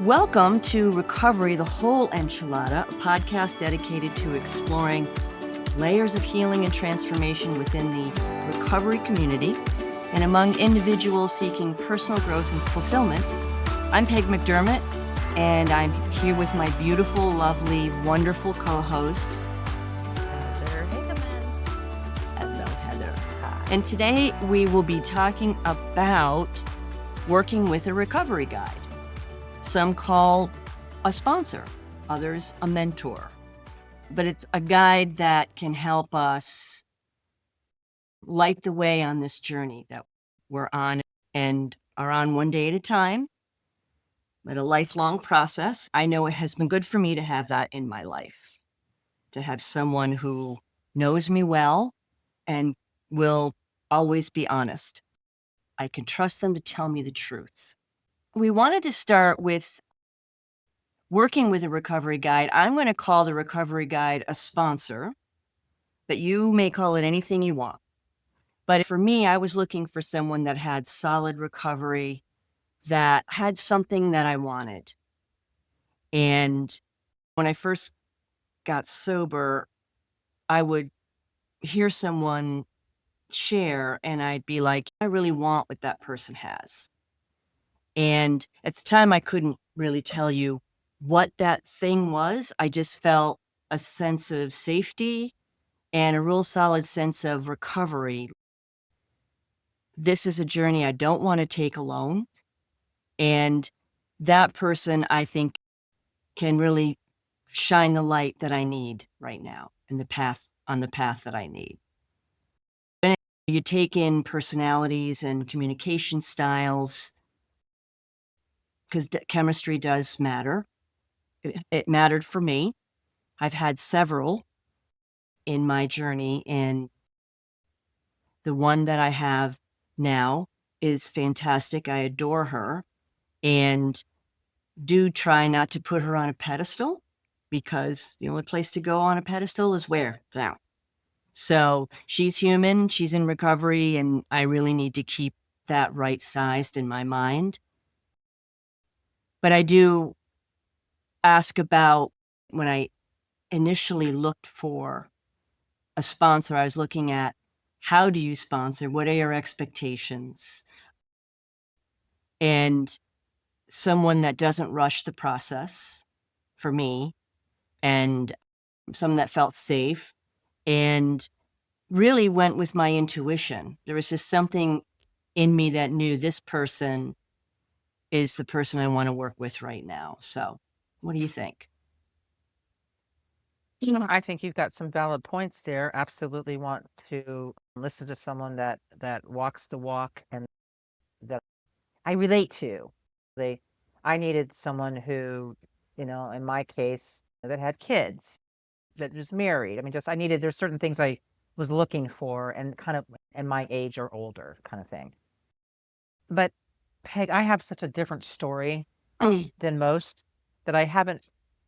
Welcome to Recovery, the Whole Enchilada, a podcast dedicated to exploring layers of healing and transformation within the recovery community and among individuals seeking personal growth and fulfillment. I'm Peg McDermott, and I'm here with my beautiful, lovely, wonderful co-host, Heather Hageman. Hello, Heather. Hi. And today we will be talking about working with a recovery guide. Some call a sponsor, others a mentor, but it's a guide that can help us light the way on this journey that we're on and are on one day at a time, but a lifelong process. I know it has been good for me to have that in my life, to have someone who knows me well and will always be honest. I can trust them to tell me the truth. We wanted to start with working with a recovery guide. I'm going to call the recovery guide a sponsor, but you may call it anything you want. But for me, I was looking for someone that had solid recovery, that had something that I wanted. And when I first got sober, I would hear someone share and I'd be like, I really want what that person has. And at the time, I couldn't really tell you what that thing was. I just felt a sense of safety and a real solid sense of recovery. This is a journey I don't want to take alone. And that person, I think, can really shine the light that I need right now in on the path that I need. Then you take in personalities and communication styles, because chemistry does matter. It mattered for me. I've had several in my journey, and the one that I have now is fantastic. I adore her and do try not to put her on a pedestal, because the only place to go on a pedestal is where? Down. So she's human, she's in recovery, and I really need to keep that right sized in my mind. But I do ask about, when I initially looked for a sponsor, I was looking at, how do you sponsor? What are your expectations? And someone that doesn't rush the process for me, and someone that felt safe and really went with my intuition. There was just something in me that knew this person is the person I want to work with right now. So what do you think? I think you've got some valid points there. Absolutely want to listen to someone that walks the walk and that I relate to. I needed someone who, in my case, that had kids, that was married. I mean, there's certain things I was looking for, and kind of in my age or older kind of thing. But Peg, I have such a different story Of than most that I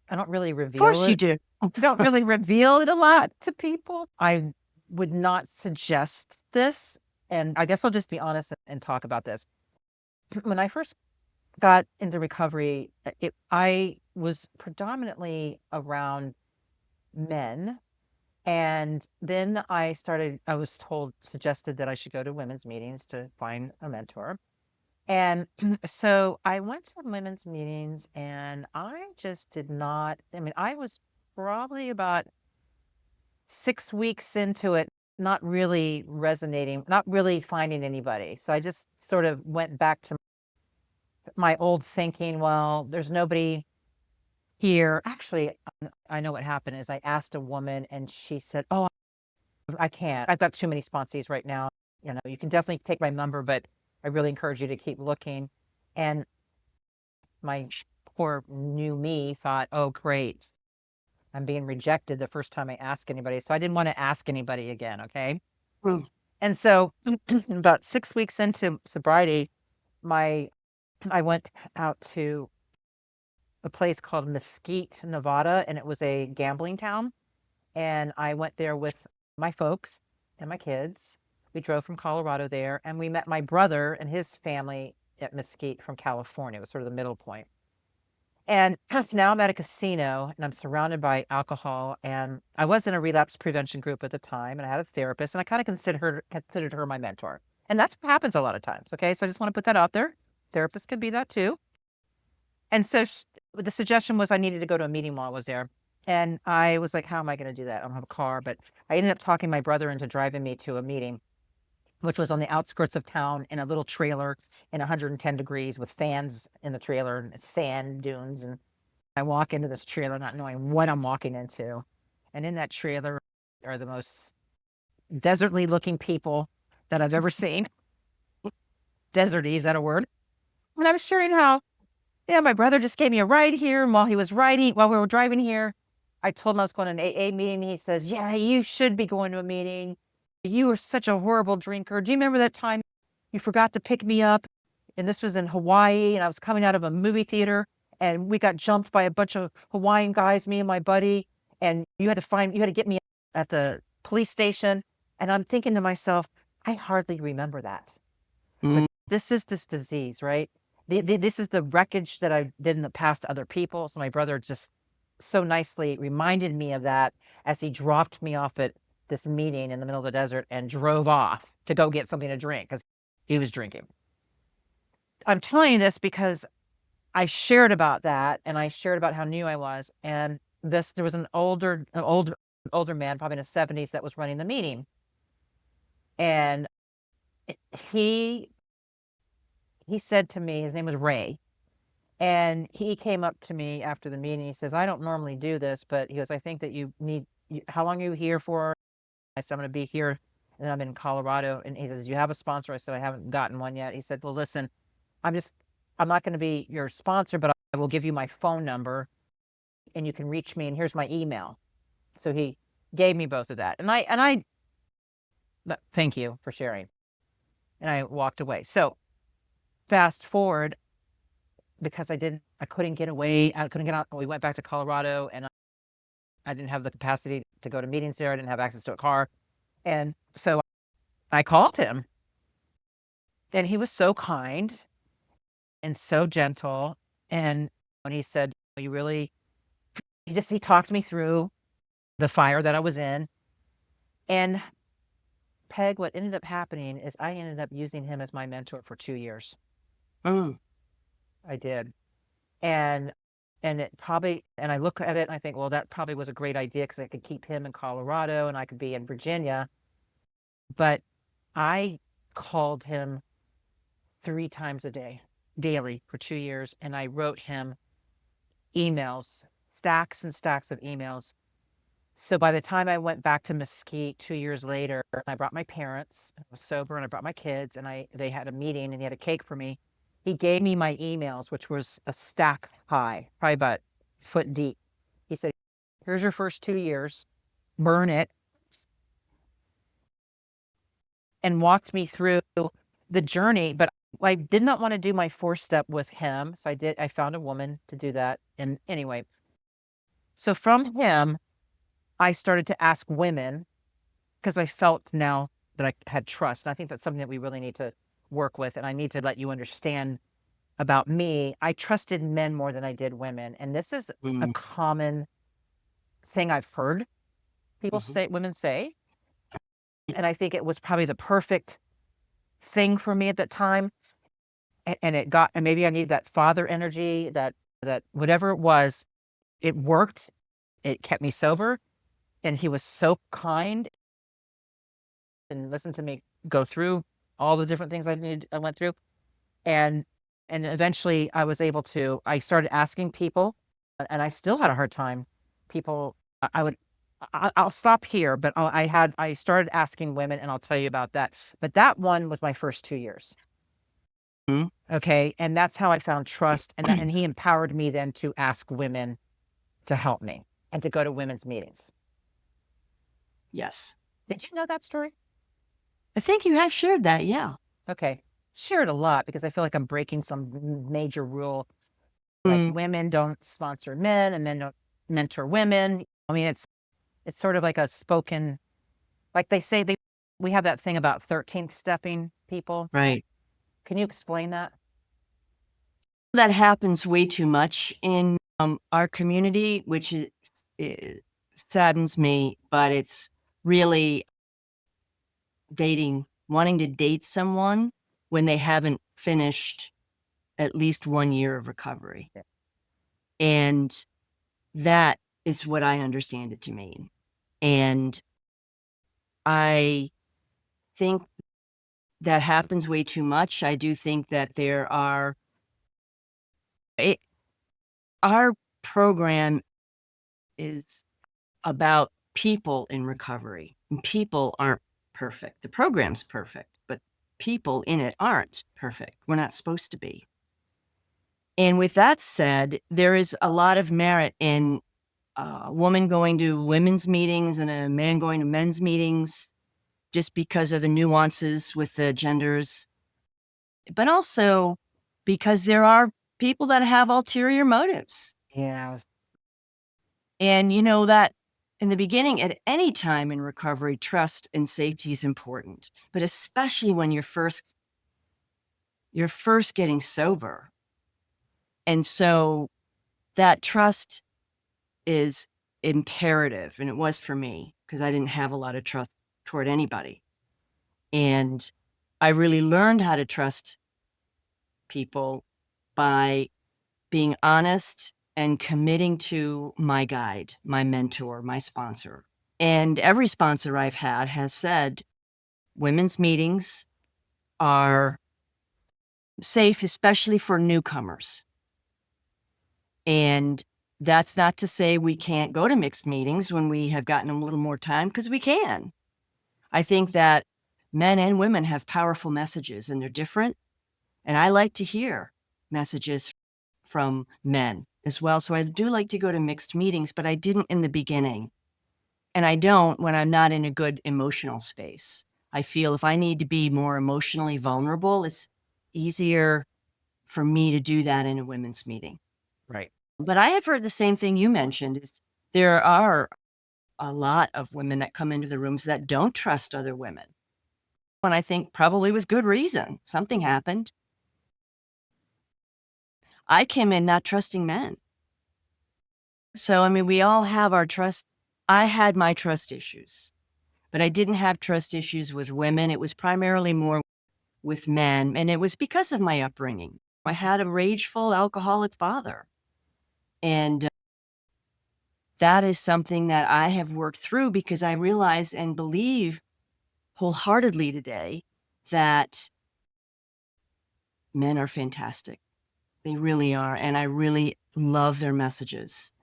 don't really reveal course you it. do. I don't really reveal it a lot to people. I would not suggest this, and I guess I'll just be honest and talk about this. When I first got into recovery, I was predominantly around men, and then I was suggested that I should go to women's meetings to find a mentor. And so I went to women's meetings, and I just did not, I was probably about 6 weeks into it, not really resonating, not really finding anybody. So I just sort of went back to my old thinking. Well, there's nobody here. Actually, I know what happened is I asked a woman, and she said, "Oh, I can't. I've got too many sponsees right now. You can definitely take my number, but I really encourage you to keep looking." And my poor new me thought, "Oh, great. I'm being rejected the first time I ask anybody." So I didn't want to ask anybody again. Okay. Mm. And so about 6 weeks into sobriety, I went out to a place called Mesquite, Nevada, and it was a gambling town. And I went there with my folks and my kids. We drove from Colorado there, and we met my brother and his family at Mesquite from California. It was sort of the middle point. And now I'm at a casino and I'm surrounded by alcohol. And I was in a relapse prevention group at the time, and I had a therapist, and I kind of considered her my mentor. And that's what happens a lot of times. Okay. So I just want to put that out there. Therapists could be that too. And so the suggestion was I needed to go to a meeting while I was there. And I was like, how am I going to do that? I don't have a car. But I ended up talking my brother into driving me to a meeting, which was on the outskirts of town in a little trailer in 110 degrees with fans in the trailer and sand dunes. And I walk into this trailer not knowing what I'm walking into. And in that trailer are the most desertly looking people that I've ever seen. Deserty, is that a word? And I was sharing how, yeah, my brother just gave me a ride here. And while we were driving here, I told him I was going to an AA meeting. He says, yeah, you should be going to a meeting. You were such a horrible drinker. Do you remember that time you forgot to pick me up? And this was in Hawaii, and I was coming out of a movie theater, and we got jumped by a bunch of Hawaiian guys, me and my buddy, and you had to get me at the police station. And I'm thinking to myself, I hardly remember that. But this is this disease, right? This is the wreckage that I did in the past to other people. So my brother just so nicely reminded me of that as he dropped me off at this meeting in the middle of the desert and drove off to go get something to drink because he was drinking. I'm telling you this because I shared about that, and I shared about how new I was. And there was an older man, probably in his 70s, that was running the meeting. And he said to me, his name was Ray, and he came up to me after the meeting. He says, I don't normally do this, but he goes, I think that how long are you here for? I said, I'm going to be here, and I'm in Colorado. And he says, you have a sponsor? I said, I haven't gotten one yet. He said, well, listen, I'm not going to be your sponsor, but I will give you my phone number and you can reach me. And here's my email. So he gave me both of that. Thank you for sharing. And I walked away. So fast forward, because I couldn't get away. I couldn't get out. We went back to Colorado, and I didn't have the capacity to go to meetings there. I didn't have access to a car. And so I called him, and he was so kind and so gentle. And when he said, he talked me through the fire that I was in. And Peg, what ended up happening is I ended up using him as my mentor for 2 years. I did. And I look at it and I think, well, that probably was a great idea because I could keep him in Colorado and I could be in Virginia. But I called him 3 times a day, daily, for 2 years. And I wrote him emails, stacks and stacks of emails. So by the time I went back to Mesquite 2 years later, I brought my parents, I was sober, and I brought my kids, and they had a meeting, and he had a cake for me. He gave me my emails, which was a stack high, probably about foot deep. He said, here's your first 2 years, burn it, and walked me through the journey. But I did not want to do my 4-step with him. So I found a woman to do that. And anyway, so from him, I started to ask women because I felt now that I had trust. And I think that's something that we really need to work with. And I need to let you understand about me. I trusted men more than I did women. And this is a common thing I've heard women say. And I think it was probably the perfect thing for me at that time. And maybe I needed that father energy, that whatever it was, it worked. It kept me sober. And he was so kind and listened to me go through all the different things I went through. And eventually I started asking people, and I still had a hard time. I'll stop here, but I started asking women, and I'll tell you about that. But that one was my first 2 years. Okay. And that's how I found trust. And he empowered me then to ask women to help me and to go to women's meetings. Yes. Did you know that story? I think you have shared that, yeah. Okay. Share it a lot because I feel like I'm breaking some major rule. Like women don't sponsor men and men don't mentor women. I mean, it's sort of like a spoken, like they say we have that thing about 13th stepping people. Right. Can you explain that? that happens way too much in our community, which it saddens me, but it's really wanting to date someone when they haven't finished at least 1 year of recovery. Yeah. And that is what I understand it to mean. And I think that happens way too much. I do think that our program is about people in recovery. And people aren't perfect. The program's perfect, but people in it aren't perfect. We're not supposed to be. And with that said, there is a lot of merit in a woman going to women's meetings and a man going to men's meetings just because of the nuances with the genders, but also because there are people that have ulterior motives. Yeah. And you know that in the beginning, at any time in recovery, trust and safety is important, but especially when you're first getting sober. And so that trust is imperative. And it was for me because I didn't have a lot of trust toward anybody. And I really learned how to trust people by being honest and committing to my guide, my mentor, my sponsor. And every sponsor I've had has said women's meetings are safe, especially for newcomers. And that's not to say we can't go to mixed meetings when we have gotten a little more time, because we can. I think that men and women have powerful messages and they're different. And I like to hear messages from men as well. So I do like to go to mixed meetings, but I didn't in the beginning. And I don't when I'm not in a good emotional space. I feel if I need to be more emotionally vulnerable, it's easier for me to do that in a women's meeting. Right. But I have heard the same thing you mentioned is there are a lot of women that come into the rooms that don't trust other women. And I think probably with good reason. Something happened. I came in not trusting men. So, I mean, we all have our trust. I had my trust issues, but I didn't have trust issues with women. It was primarily more with men. And it was because of my upbringing. I had a rageful alcoholic father. And that is something that I have worked through because I realize and believe wholeheartedly today that men are fantastic. They really are. And I really love their messages.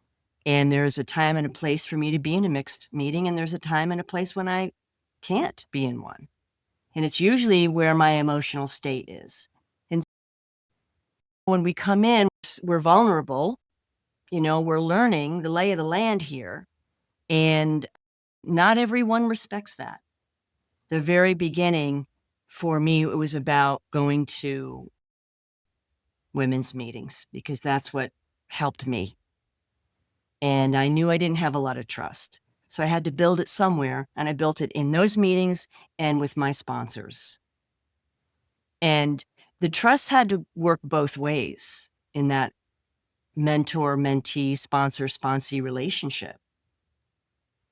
And there's a time and a place for me to be in a mixed meeting. And there's a time and a place when I can't be in one. And it's usually where my emotional state is. And when we come in, we're vulnerable. You know, we're learning the lay of the land here. And not everyone respects that. The very beginning, for me, it was about going to women's meetings because that's what helped me. And I knew I didn't have a lot of trust. So I had to build it somewhere, and I built it in those meetings and with my sponsors. And the trust had to work both ways in that mentor, mentee, sponsor, sponsee relationship.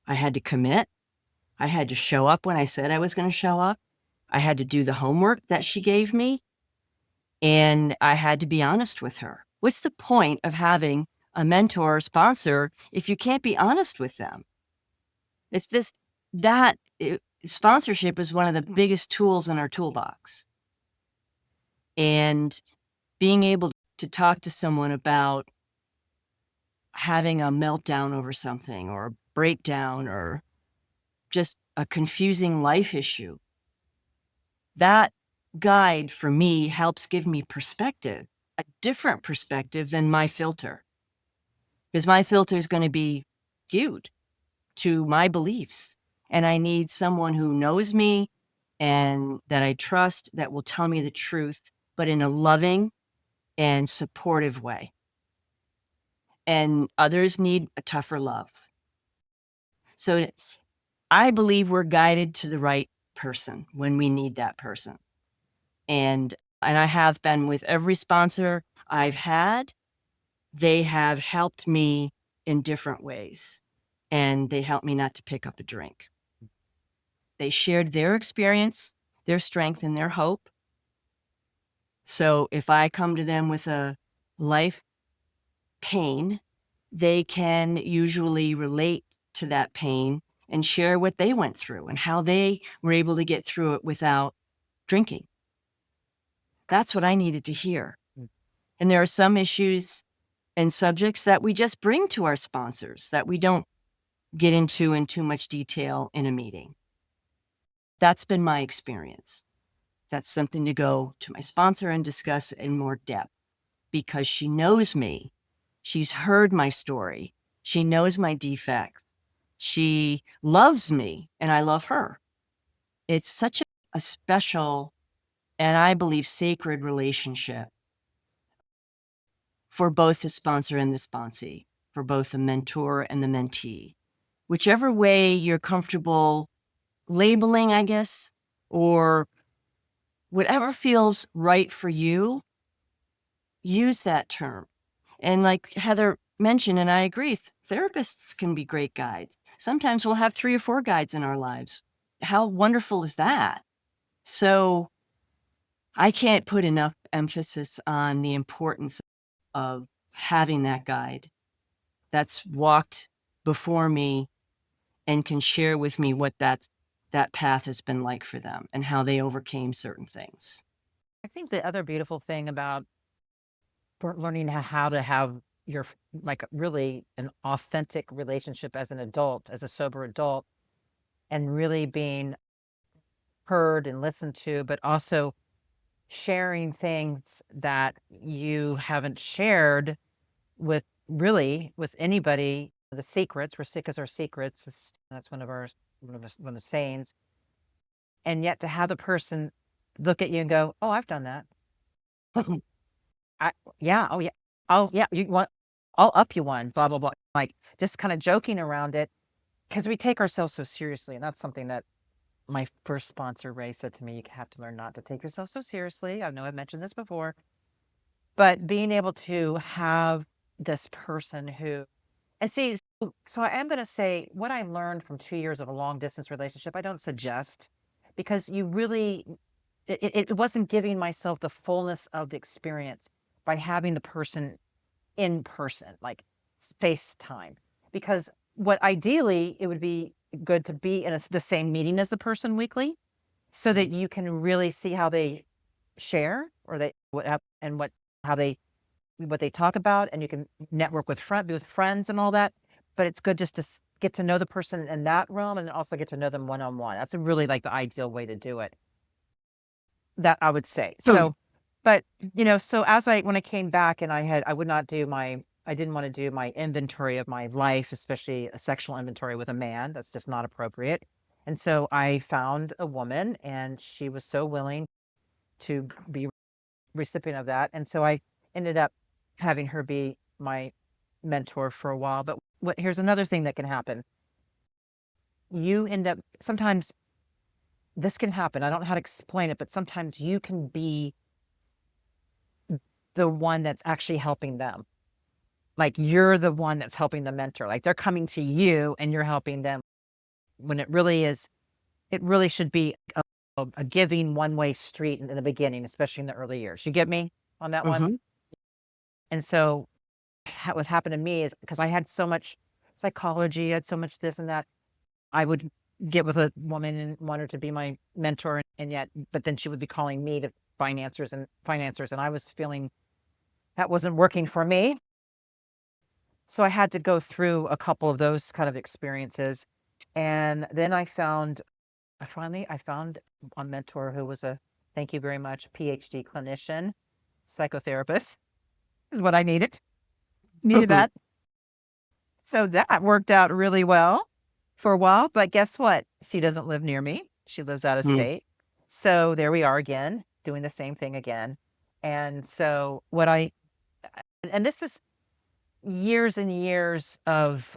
I had to commit. I had to show up when I said I was going to show up. I had to do the homework that she gave me. And I had to be honest with her. What's the point of having a mentor or sponsor if you can't be honest with them? It's sponsorship is one of the biggest tools in our toolbox. And being able to talk to someone about having a meltdown over something or a breakdown or just a confusing life issue, that guide for me helps give me perspective, a different perspective than my filter. Because my filter is going to be skewed to my beliefs. And I need someone who knows me and that I trust that will tell me the truth, but in a loving and supportive way. And others need a tougher love. So I believe we're guided to the right person when we need that person. And I have been with every sponsor I've had, they have helped me in different ways, and they helped me not to pick up a drink. They shared their experience, their strength, and their hope. So if I come to them with a life pain, they can usually relate to that pain and share what they went through and how they were able to get through it without drinking. That's what I needed to hear. And there are some issues and subjects that we just bring to our sponsors that we don't get into in too much detail in a meeting. That's been my experience. That's something to go to my sponsor and discuss in more depth because she knows me. She's heard my story. She knows my defects. She loves me and I love her. It's such a special and I believe sacred relationship for both the sponsor and the sponsee, for both the mentor and the mentee. Whichever way you're comfortable labeling, I guess, or whatever feels right for you, use that term. And like Heather mentioned, and I agree, therapists can be great guides. Sometimes we'll have 3 or 4 guides in our lives. How wonderful is that? So I can't put enough emphasis on the importance of having that guide that's walked before me and can share with me what that path has been like for them and how they overcame certain things. I think the other beautiful thing about learning how to have your like really an authentic relationship as an adult, as a sober adult, and really being heard and listened to, but also sharing things that you haven't shared with with anybody. The secrets, we're sick as our secrets. That's one of the sayings. And yet to have the person look at you and go, "Oh, I've done that. I yeah, oh yeah, oh yeah, you want, I'll up you one." Blah blah blah. Like just kind of joking around it because we take ourselves so seriously, and that's something that my first sponsor, Ray, said to me. You have to learn not to take yourself so seriously. I know I've mentioned this before, but being able to have this person who, and see, so I am going to say what I learned from 2 years of a long distance relationship. I don't suggest because you really, it wasn't giving myself the fullness of the experience by having the person in person, like space time. Because what ideally it would be good to be in the same meeting as the person weekly so that you can really see how they share or they how they what they talk about, and you can network with be with friends and all that. But it's good just to get to know the person in that realm and also get to know them one-on-one. That's a really like the ideal way to do it, that I would say. So, but so when I came back and I didn't want to do my inventory of my life, especially a sexual inventory with a man. That's just not appropriate. And so I found a woman and she was so willing to be recipient of that. And so I ended up having her be my mentor for a while. But here's another thing that can happen. You end up, sometimes this can happen. I don't know how to explain it, but sometimes you can be the one that's actually helping them. Like you're the one that's helping the mentor. Like they're coming to you and you're helping them, when it really should be a giving one-way street in the beginning, especially in the early years. You get me on that one? And so what happened to me is because I had so much psychology, I had so much this and that, I would get with a woman and want her to be my mentor, but then she would be calling me to financiers, and I was feeling that wasn't working for me. So I had to go through a couple of those kind of experiences. And then I found a mentor who was thank you very much, PhD clinician, psychotherapist is what I needed. Needed that. So that worked out really well for a while. But guess what? She doesn't live near me. She lives out of state. So there we are again, doing the same thing again. And so and this is years and years of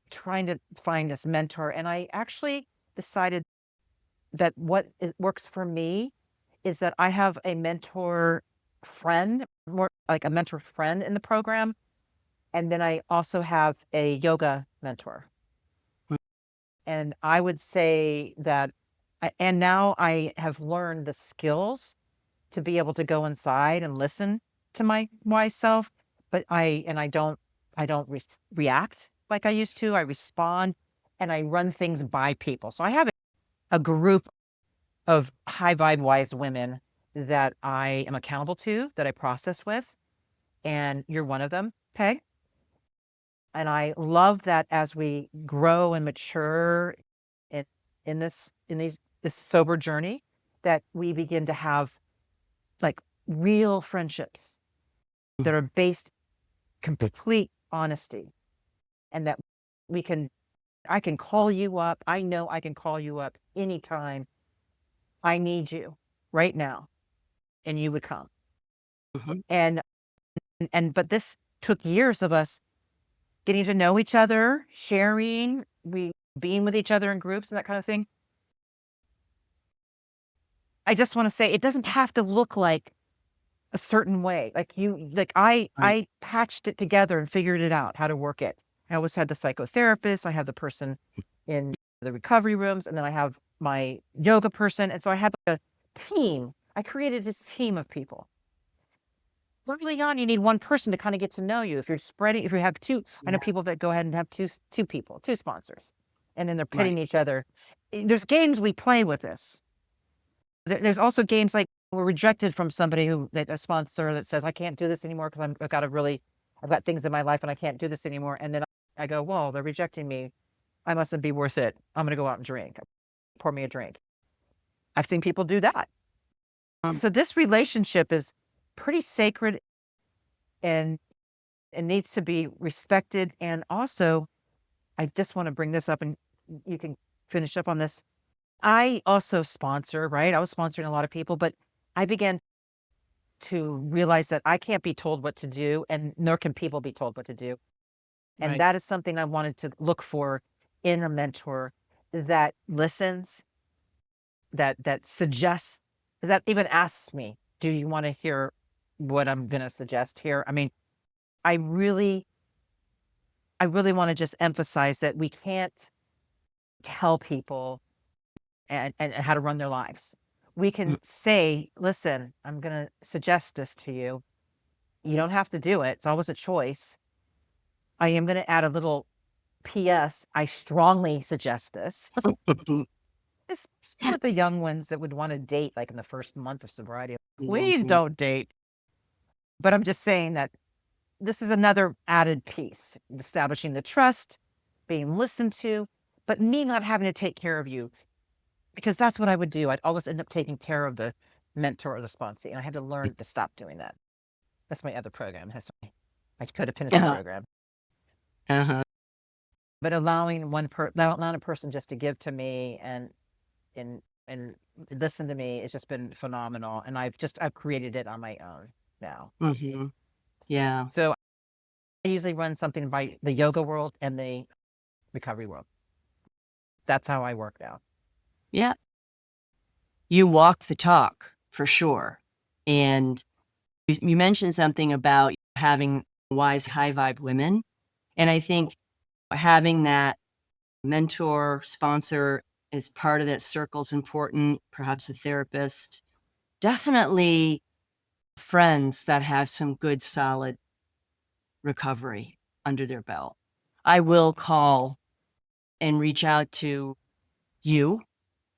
trying to find this mentor. And I actually decided that works for me is that I have a mentor friend like a mentor friend in the program. And then I also have a yoga mentor. And I would say that, and now I have learned the skills to be able to go inside and listen to my wise self, but I don't react like I used to. I respond and I run things by people. So I have a group of high vibe wise women that I am accountable to, that I process with, and you're one of them, Peg. And I love that as we grow and mature in this sober journey, that we begin to have like real friendships that are based complete honesty, and that I can call you up. I know I can call you up anytime I need you right now, and you would come. Mhm. But this took years of us getting to know each other, sharing, we being with each other in groups and that kind of thing. I just want to say it doesn't have to look like a certain way. Right. I patched it together and figured it out how to work it. I always had the psychotherapist, I have the person in the recovery rooms, and then I have my yoga person. And so I have a team. I created this team of people. Early on, you need one person to kind of get to know you. If you're spreading, if you have two, I know Yeah. people that go ahead and have two people, two sponsors, and then they're pitting Right. each other. There's games we play with this. There's also games like we're rejected from somebody a sponsor that says, I can't do this anymore because I've got things in my life and I can't do this anymore. And then I go, well, they're rejecting me. I mustn't be worth it. I'm going to go out and drink. Pour me a drink. I've seen people do that. Um, So this relationship is pretty sacred, and it needs to be respected. And also, I just want to bring this up, and you can finish up on this. I also sponsor, right? I was sponsoring a lot of people, but I began to realize that I can't be told what to do, and nor can people be told what to do. And right. that is something I wanted to look for in a mentor that listens, that suggests, that even asks me, do you want to hear what I'm going to suggest here? I mean, I really, I really want to just emphasize that we can't tell people and how to run their lives. We Mm. can say, listen, I'm going to suggest this to you. You don't have to do it. It's always a choice. I am going to add a little PS. I strongly suggest this. Especially with the young ones that would want to date like in the first month of sobriety. Please Mhm. don't date. But I'm just saying that this is another added piece, establishing the trust, being listened to, but me not having to take care of you, because that's what I would do. I'd always end up taking care of the mentor or the sponsee, and I had to learn to stop doing that. That's my other program. My codependency Uh-huh. program. Uh-huh. But allowing allowing a person just to give to me and and listen to me, it's just been phenomenal. And I've created it on my own now. Mhm. Yeah. So I usually run something by the yoga world and the recovery world. That's how I work now. Yeah. You walk the talk for sure. And you mentioned something about having wise, high vibe women. And I think having that mentor, sponsor as part of that circle is important, perhaps a therapist, definitely friends that have some good, solid recovery under their belt. I will call and reach out to you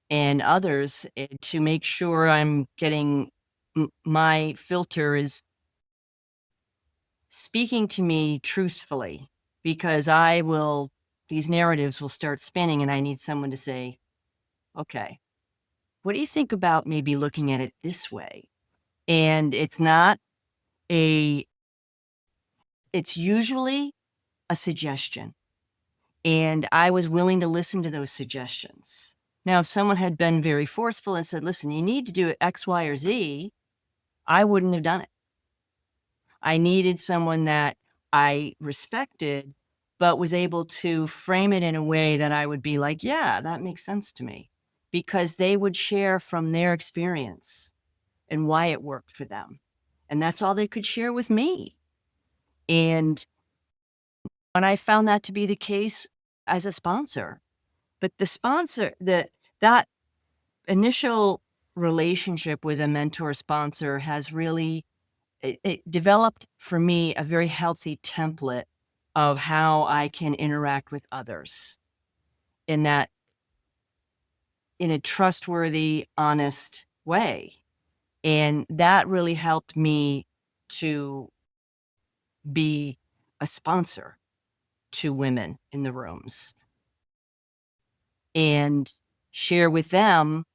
and others to make sure I'm getting my filter is speaking to me truthfully, because these narratives will start spinning and I need someone to say, okay, what do you think about maybe looking at it this way? And a, it's usually a suggestion. And I was willing to listen to those suggestions. Now, if someone had been very forceful and said, listen, you need to do it X, Y, or Z, I wouldn't have done it. I needed someone that I respected, but was able to frame it in a way that I would be like, yeah, that makes sense to me, because they would share from their experience and why it worked for them. and that's all they could share with me. And when I found that to be the case as a sponsor, but the sponsor, that initial relationship with a mentor sponsor has really it developed for me a very healthy template of how I can interact with others in that in a trustworthy, honest way. And that really helped me to be a sponsor to women in the rooms and share with them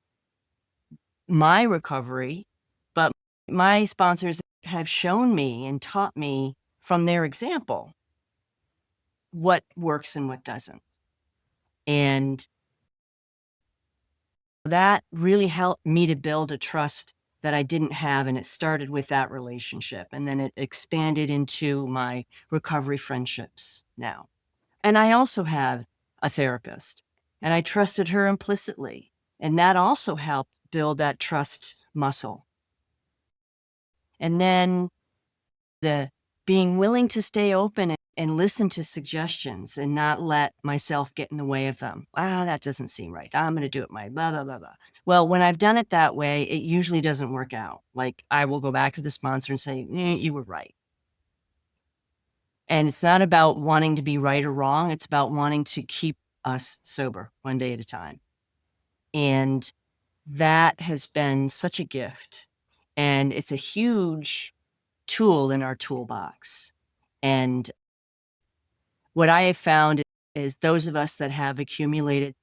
my recovery. But my sponsors have shown me and taught me from their example what works and what doesn't. And that really helped me to build a trust that I didn't have. And it started with that relationship. And then it expanded into my recovery friendships now. And I also had a therapist, and I trusted her implicitly. And that also helped build that trust muscle. And then the being willing to stay open and listen to suggestions and not let myself get in the way of them. That doesn't seem right. I'm going to do it my blah, blah, blah, blah. Well, when I've done it that way, it usually doesn't work out. Like I will go back to the sponsor and say, you were right. And it's not about wanting to be right or wrong. It's about wanting to keep us sober one day at a time. And that has been such a gift. And it's a huge tool in our toolbox. And what I have found is those of us that have accumulated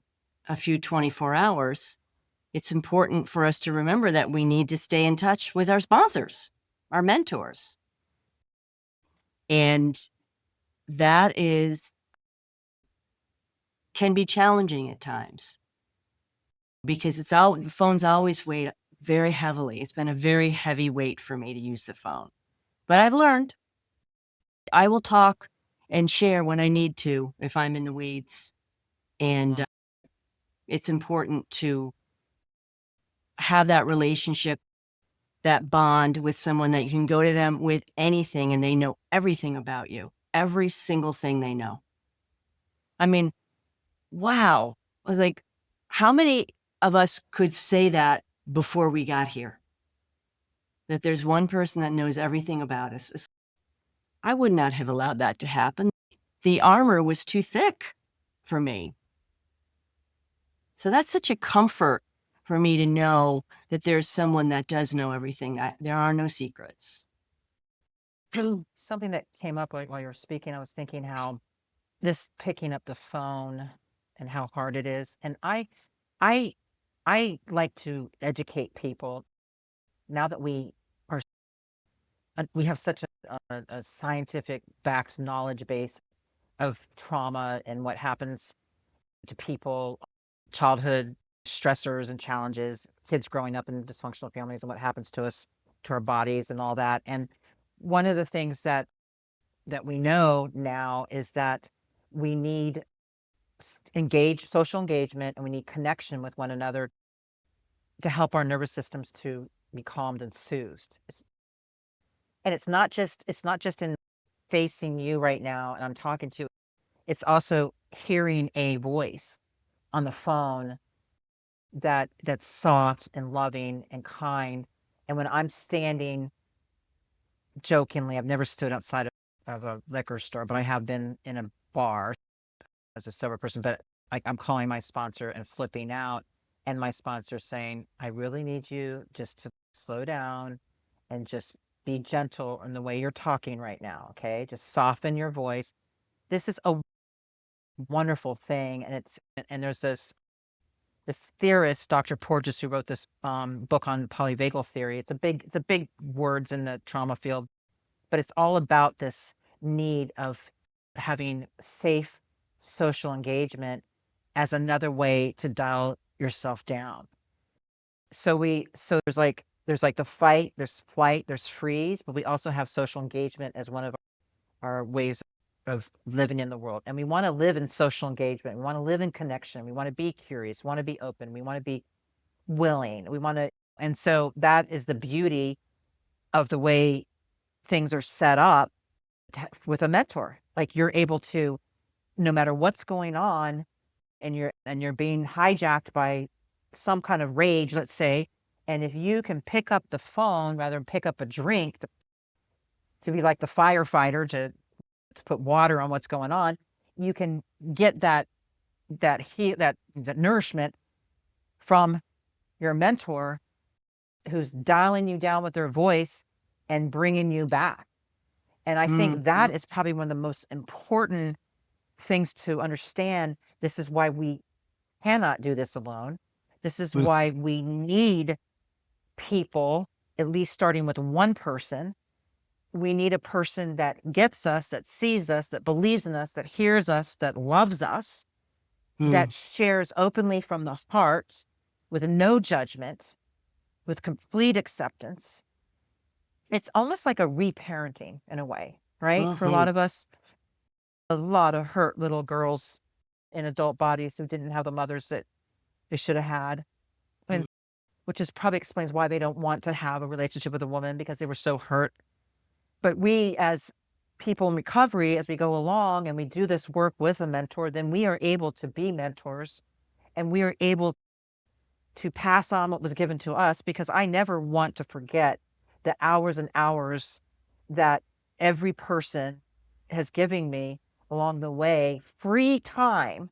a few 24 hours, it's important for us to remember that we need to stay in touch with our sponsors, our mentors. And that can be challenging at times because the phone's always weighed very heavily. It's been a very heavy weight for me to use the phone. But I've learned I will talk and share when I need to if I'm in the weeds. And it's important to have that relationship, that bond with someone that you can go to them with anything and they know everything about you, every single thing they know. I mean, wow. Like, how many of us could say that before we got here? That there's one person that knows everything about us. I would not have allowed that to happen. The armor was too thick for me. So that's such a comfort for me to know that there's someone that does know everything, that there are no secrets. Something that came up while you were speaking, I was thinking how this picking up the phone and how hard it is. And I like to educate people now that we have such a scientific backed knowledge base of trauma and what happens to people, childhood stressors and challenges, kids growing up in dysfunctional families and what happens to us, to our bodies and all that. And one of the things that we know now is that we need social engagement, and we need connection with one another to help our nervous systems to be calmed and soothed. And it's not just in facing you right now and I'm talking to you. It's also hearing a voice on the phone that's soft and loving and kind. And when I'm standing, jokingly, I've never stood outside of a liquor store, but I have been in a bar as a sober person. But I'm calling my sponsor and flipping out, and my sponsor saying, I really need you just to slow down and just be gentle in the way you're talking right now. Okay. Just soften your voice. This is a wonderful thing. And there's this theorist, Dr. Porges, who wrote this book on polyvagal theory. It's a big words in the trauma field, but it's all about this need of having safe social engagement as another way to dial yourself down. So there's like the fight, there's flight, there's freeze, but we also have social engagement as one of our ways of living in the world. And we want to live in social engagement. We want to live in connection. We want to be curious. We want to be open. We want to be willing. And so that is the beauty of the way things are set up with a mentor. Like you're able to, no matter what's going on, and you're being hijacked by some kind of rage, let's say, and if you can pick up the phone rather than pick up a drink to be like the firefighter to put water on what's going on, you can get that nourishment from your mentor who's dialing you down with their voice and bringing you back. And I think that is probably one of the most important things to understand. This is why we cannot do this alone. This is why we need people, at least starting with one person. We need a person that gets us, that sees us, that believes in us, that hears us, that loves us, that shares openly from the heart with no judgment, with complete acceptance. It's almost like a reparenting in a way, right? For a lot of us, a lot of hurt little girls in adult bodies who didn't have the mothers that they should have had. And which is probably explains why they don't want to have a relationship with a woman, because they were so hurt. But we, as people in recovery, as we go along and we do this work with a mentor, then we are able to be mentors, and we are able to pass on what was given to us, because I never want to forget the hours and hours that every person has given me along the way, free time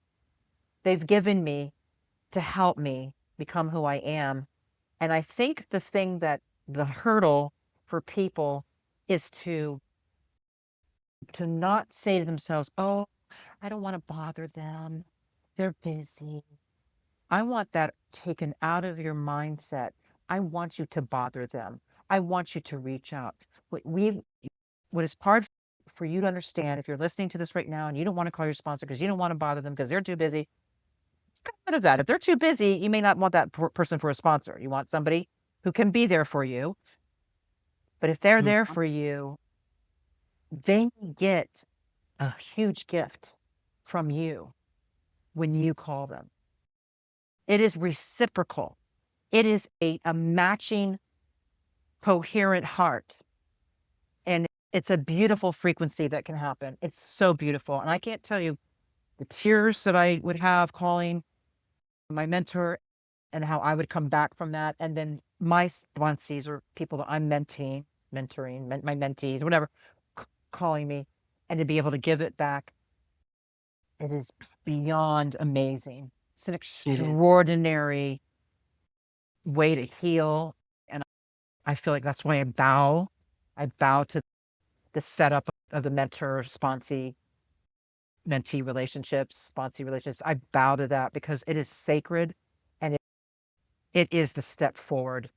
they've given me to help me become who I am. And I think the hurdle for people is to not say to themselves, oh, I don't want to bother them, they're busy. I want that taken out of your mindset. I want you to bother them. I want you to reach out. What is hard for you to understand, if you're listening to this right now and you don't want to call your sponsor because you don't want to bother them because they're too busy, get rid of that. If they're too busy, you may not want that person for a sponsor. You want somebody who can be there for you. But if they're there for you, they get a huge gift from you when you call them. It is reciprocal. It is a matching, coherent heart. And it's a beautiful frequency that can happen. It's so beautiful. And I can't tell you the tears that I would have calling my mentor and how I would come back from that. And then my sponsees, or people that I'm mentoring, my mentees, whatever, calling me, and to be able to give it back. It is beyond amazing. It's an extraordinary way to heal. And I feel like that's why I bow to the setup of the mentor sponsee mentee relationships, sponsee relationships. I bow to that because it is sacred, and it is the step forward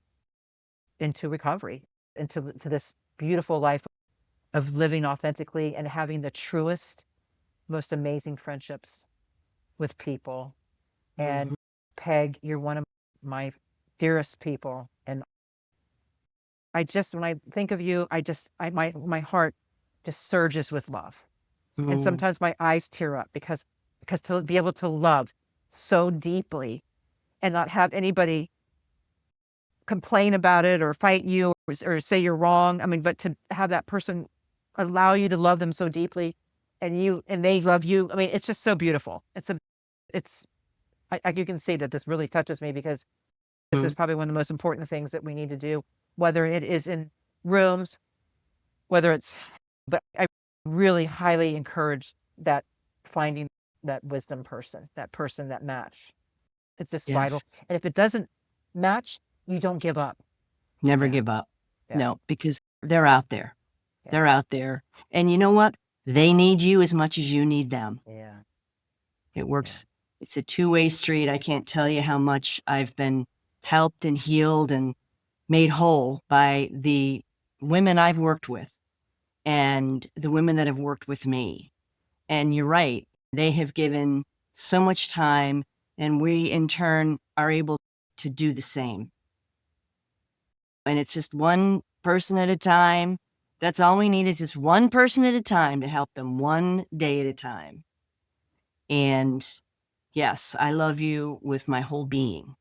into recovery, into this beautiful life of living authentically and having the truest, most amazing friendships with people. And Peg, you're one of my dearest people. And when I think of you, my heart just surges with love. And sometimes my eyes tear up because to be able to love so deeply and not have anybody complain about it or fight you or say you're wrong. I mean, but to have that person allow you to love them so deeply, and they love you. I mean, it's just so beautiful. You can see that this really touches me, because this is probably one of the most important things that we need to do, whether it is in rooms, but I really highly encourage that, finding that wisdom person, that match. It's just vital. And if it doesn't match, you don't give up. Never give up. No, because they're out there. They're out there. And you know what? They need you as much as you need them. Yeah. It works. It's a two-way street. I can't tell you how much I've been helped and healed and made whole by the women I've worked with and the women that have worked with me. And you're right. They have given so much time, and we in turn are able to do the same. And it's just one person at a time. That's all we need, is just one person at a time to help them one day at a time. And yes, I love you with my whole being.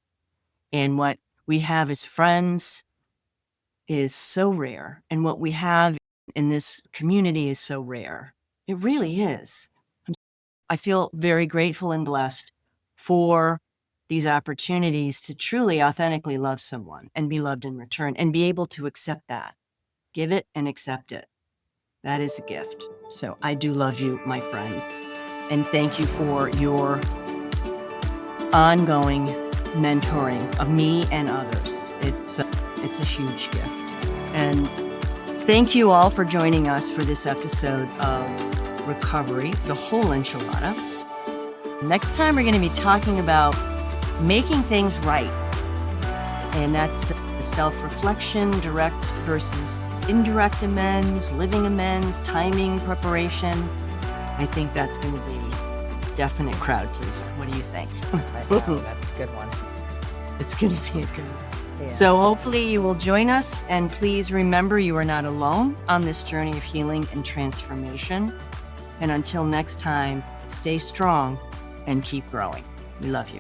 And what we have as friends is so rare, and what we have in this community is so rare. It really is. I feel very grateful and blessed for these opportunities to truly authentically love someone and be loved in return and be able to accept that. Give it and accept it. That is a gift. So I do love you, my friend. And thank you for your ongoing mentoring of me and others. It's a huge gift. And thank you all for joining us for this episode of Recovery, the whole enchilada. Next time, we're going to be talking about making things right. And that's self-reflection, direct versus indirect amends, living amends, timing, preparation. I think that's going to be a definite crowd pleaser. What do you think? I know, that's a good one. It's going to be a good one. Yeah. So hopefully you will join us, and please remember you are not alone on this journey of healing and transformation. And until next time, stay strong and keep growing. We love you.